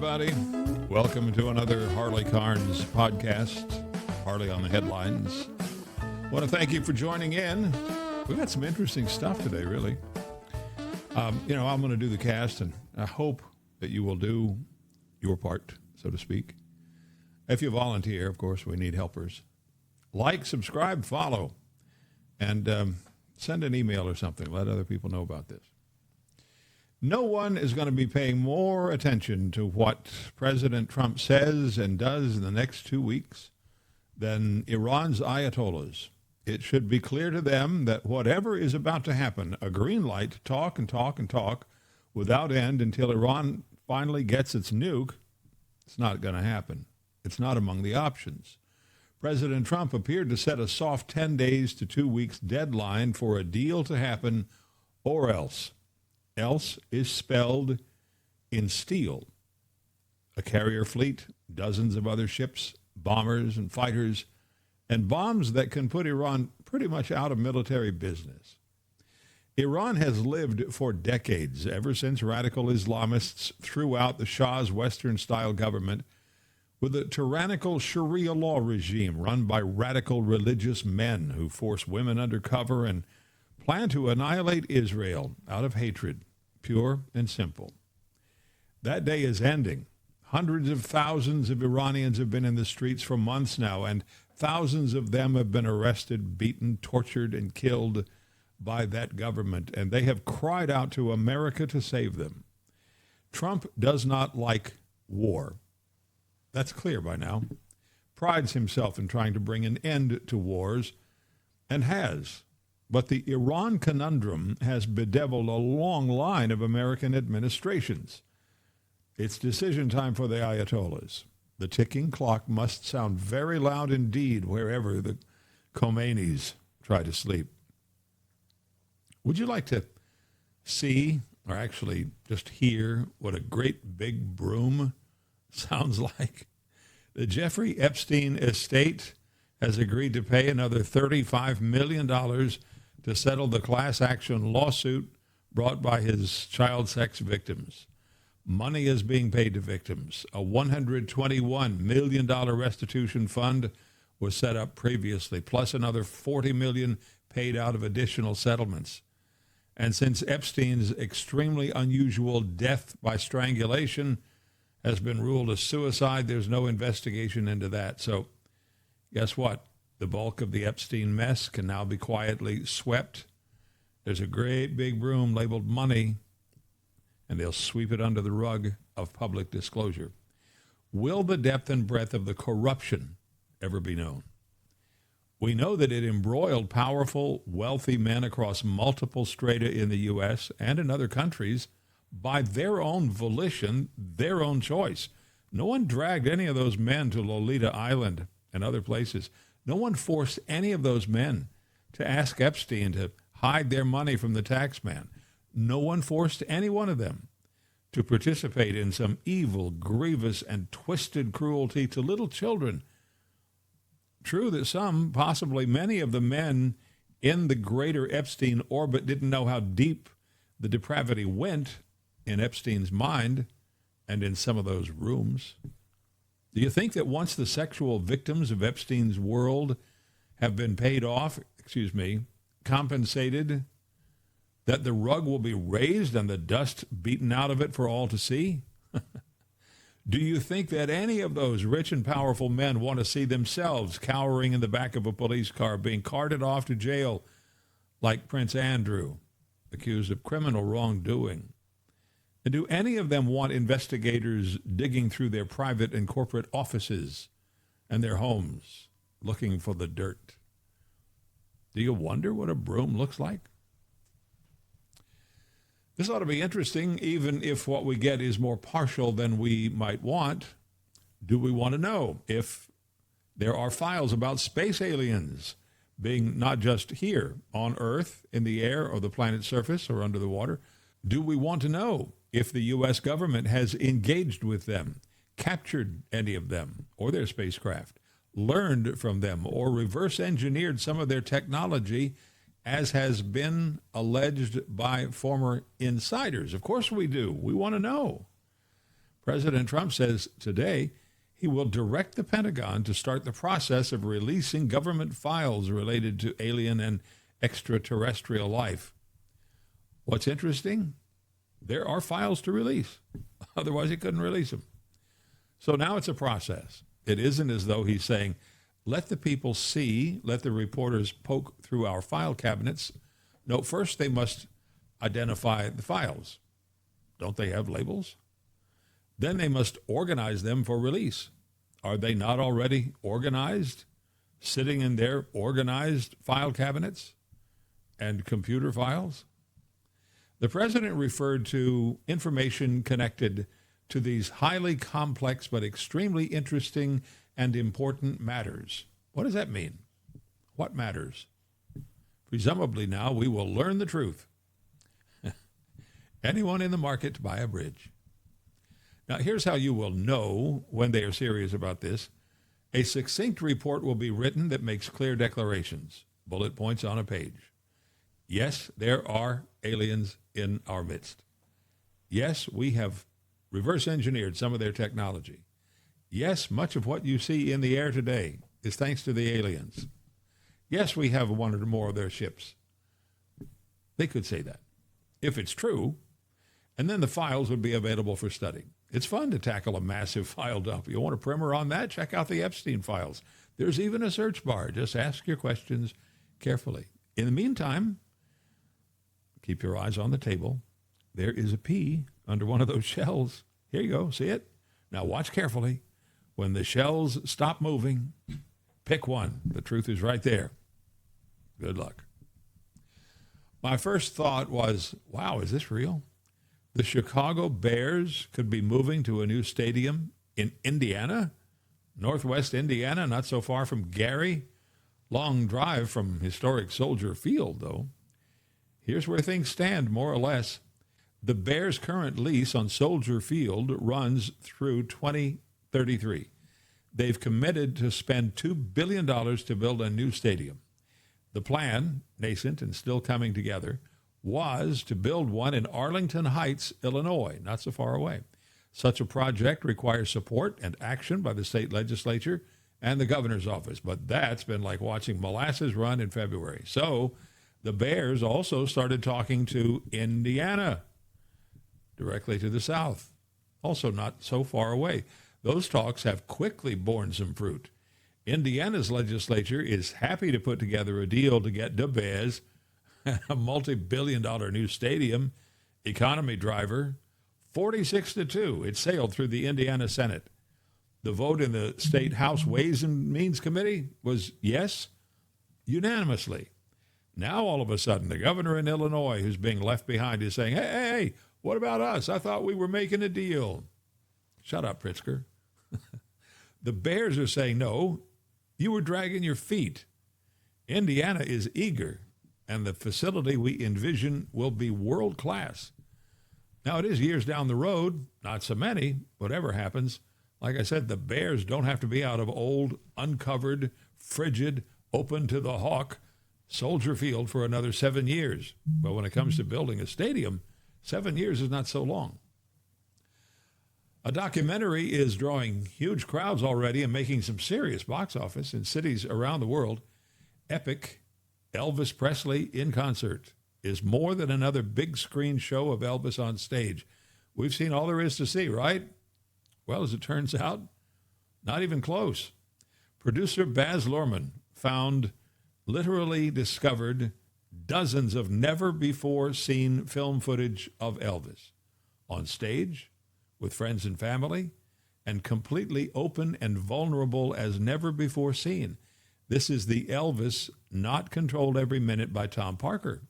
everybody. Welcome to another Harley Carnes podcast, Harley on the Headlines. I want to thank you for joining in. We've got some interesting stuff today, really. I'm going to do the cast, and I hope that you will do your part, so to speak. If you volunteer, of course, we need helpers. Like, subscribe, follow, and send an email or something. Let other people know about this. No one is going to be paying more attention to what President Trump says and does in the next 2 weeks than Iran's Ayatollahs. It should be clear to them that whatever is about to happen, a green light to talk and talk and talk without end until Iran finally gets its nuke, it's not going to happen. It's not among the options. President Trump appeared to set a soft 10 days to 2 weeks deadline for a deal to happen, or else. Else is spelled in steel. A carrier fleet, dozens of other ships, bombers and fighters, and bombs that can put Iran pretty much out of military business. Iran has lived for decades, ever since radical Islamists threw out the Shah's Western-style government with a tyrannical Sharia law regime run by radical religious men who force women undercover and plan to annihilate Israel out of hatred, pure and simple. That day is ending. Hundreds of thousands of Iranians have been in the streets for months now, and thousands of them have been arrested, beaten, tortured, and killed by that government, and they have cried out to America to save them. Trump does not like war. That's clear by now. Prides himself in trying to bring an end to wars, and has. But the Iran conundrum has bedeviled a long line of American administrations. It's decision time for the Ayatollahs. The ticking clock must sound very loud indeed wherever the Khomeinis try to sleep. Would you like to see, or actually just hear, what a great big broom sounds like? The Jeffrey Epstein estate has agreed to pay another $35 million to settle the class action lawsuit brought by his child sex victims. Money is being paid to victims. A $121 million restitution fund was set up previously, plus another $40 million paid out of additional settlements. And since Epstein's extremely unusual death by strangulation has been ruled a suicide, there's no investigation into that. So guess what? The bulk of the Epstein mess can now be quietly swept. There's a great big broom labeled money, and they'll sweep it under the rug of public disclosure. Will the depth and breadth of the corruption ever be known? We know that it embroiled powerful, wealthy men across multiple strata in the U.S. and in other countries by their own volition, their own choice. No one dragged any of those men to Lolita Island and other places. No one forced any of those men to ask Epstein to hide their money from the tax man. No one forced any one of them to participate in some evil, grievous, and twisted cruelty to little children. True that some, possibly many of the men in the greater Epstein orbit didn't know how deep the depravity went in Epstein's mind and in some of those rooms. Do you think that once the sexual victims of Epstein's world have been compensated, that the rug will be raised and the dust beaten out of it for all to see? Do you think that any of those rich and powerful men want to see themselves cowering in the back of a police car, being carted off to jail like Prince Andrew, accused of criminal wrongdoing? And do any of them want investigators digging through their private and corporate offices and their homes looking for the dirt? Do you wonder what a broom looks like? This ought to be interesting, even if what we get is more partial than we might want. Do we want to know if there are files about space aliens being not just here on Earth, in the air, or the planet's surface, or under the water? Do we want to know if the U.S. government has engaged with them, captured any of them or their spacecraft, learned from them, or reverse engineered some of their technology, as has been alleged by former insiders? Of course we do. We want to know. President Trump says today he will direct the Pentagon to start the process of releasing government files related to alien and extraterrestrial life. What's interesting? There are files to release. Otherwise, he couldn't release them. So now it's a process. It isn't as though he's saying, let the people see, let the reporters poke through our file cabinets. No, first they must identify the files. Don't they have labels? Then they must organize them for release. Are they not already organized, sitting in their organized file cabinets and computer files? The president referred to information connected to these highly complex but extremely interesting and important matters. What does that mean? What matters? Presumably now we will learn the truth. Anyone in the market to buy a bridge. Now, here's how you will know when they are serious about this. A succinct report will be written that makes clear declarations, bullet points on a page. Yes, there are aliens in our midst. Yes, we have reverse engineered some of their technology. Yes, much of what you see in the air today is thanks to the aliens. Yes, we have one or more of their ships. They could say that, if it's true, and then the files would be available for study. It's fun to tackle a massive file dump. You want a primer on that? Check out the Epstein files. There's even a search bar. Just ask your questions carefully. In the meantime, keep your eyes on the table. There is a P under one of those shells. Here you go. See it? Now watch carefully. When the shells stop moving, pick one. The truth is right there. Good luck. My first thought was, wow, is this real? The Chicago Bears could be moving to a new stadium in Indiana, northwest Indiana, not so far from Gary. Long drive from historic Soldier Field, though. Here's where things stand, more or less. The Bears' current lease on Soldier Field runs through 2033. They've committed to spend $2 billion to build a new stadium. The plan, nascent and still coming together, was to build one in Arlington Heights, Illinois, not so far away. Such a project requires support and action by the state legislature and the governor's office, but that's been like watching molasses run in February. So the Bears also started talking to Indiana, directly to the south, also not so far away. Those talks have quickly borne some fruit. Indiana's legislature is happy to put together a deal to get the Bears a multi-billion-dollar new stadium. Economy driver, 46-2. It sailed through the Indiana Senate. The vote in the State House Ways and Means Committee was yes, unanimously. Now, all of a sudden, the governor in Illinois, who's being left behind, is saying, hey, what about us? I thought we were making a deal. Shut up, Pritzker. The Bears are saying, no, you were dragging your feet. Indiana is eager, and the facility we envision will be world-class. Now, it is years down the road, not so many, whatever happens. Like I said, the Bears don't have to be out of old, uncovered, frigid, open to the hawk Soldier Field for another 7 years. But when it comes to building a stadium, 7 years is not so long. A documentary is drawing huge crowds already and making some serious box office in cities around the world. Epic, Elvis Presley in Concert, is more than another big screen show of Elvis on stage. We've seen all there is to see, right? Well, as it turns out, not even close. Producer Baz Luhrmann literally discovered dozens of never-before-seen film footage of Elvis on stage, with friends and family, and completely open and vulnerable as never before seen. This is the Elvis not controlled every minute by Tom Parker.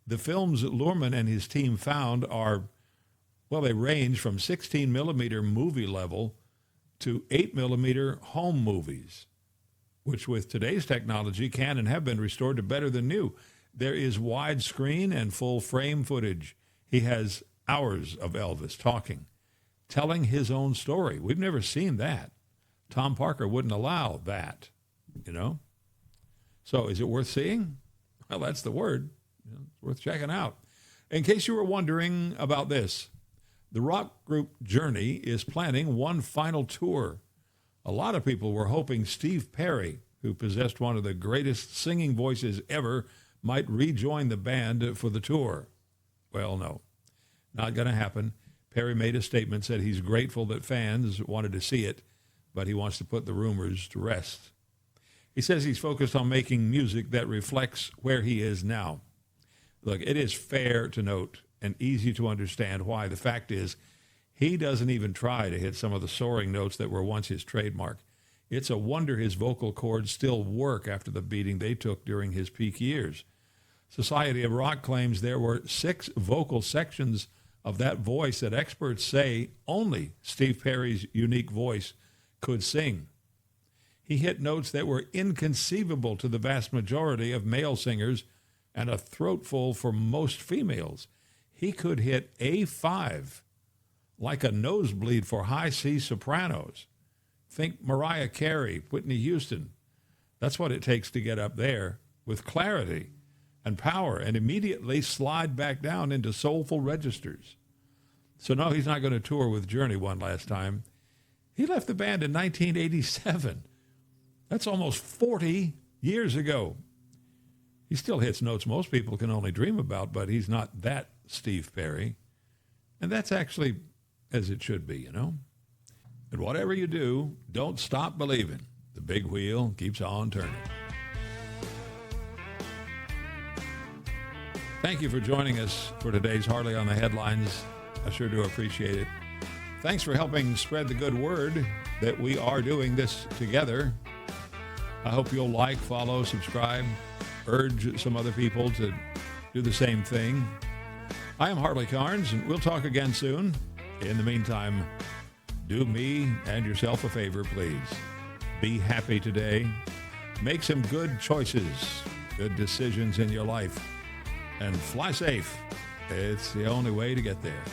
The films Luhrmann and his team found are, well, they range from 16 millimeter movie level to 8 millimeter home movies, which with today's technology can and have been restored to better than new. There is widescreen and full frame footage. He has hours of Elvis talking, telling his own story. We've never seen that. Tom Parker wouldn't allow that, you know? So is it worth seeing? Well, that's the word. It's worth checking out. In case you were wondering about this, The rock group Journey is planning one final tour. A lot of people were hoping Steve Perry, who possessed one of the greatest singing voices ever, might rejoin the band for the tour. Well, no, not going to happen. Perry made a statement, said he's grateful that fans wanted to see it, but he wants to put the rumors to rest. He says he's focused on making music that reflects where he is now. Look, it is fair to note and easy to understand why. The fact is, he doesn't even try to hit some of the soaring notes that were once his trademark. It's a wonder his vocal cords still work after the beating they took during his peak years. Society of Rock claims there were 6 vocal sections of that voice that experts say only Steve Perry's unique voice could sing. He hit notes that were inconceivable to the vast majority of male singers and a throatful for most females. He could hit A5 like a nosebleed for high C sopranos. Think Mariah Carey, Whitney Houston. That's what it takes to get up there with clarity and power and immediately slide back down into soulful registers. So no, he's not going to tour with Journey one last time. He left the band in 1987. That's almost 40 years ago. He still hits notes most people can only dream about, but he's not that Steve Perry. And that's actually as it should be, you know. And whatever you do, don't stop believing. The big wheel keeps on turning. Thank you for joining us for today's Harley on the Headlines. I sure do appreciate it. Thanks for helping spread the good word that we are doing this together. I hope you'll like, follow, subscribe, urge some other people to do the same thing. I am Harley Carnes, and we'll talk again soon. In the meantime, do me and yourself a favor, please. Be happy today. Make some good choices, good decisions in your life, and fly safe. It's the only way to get there.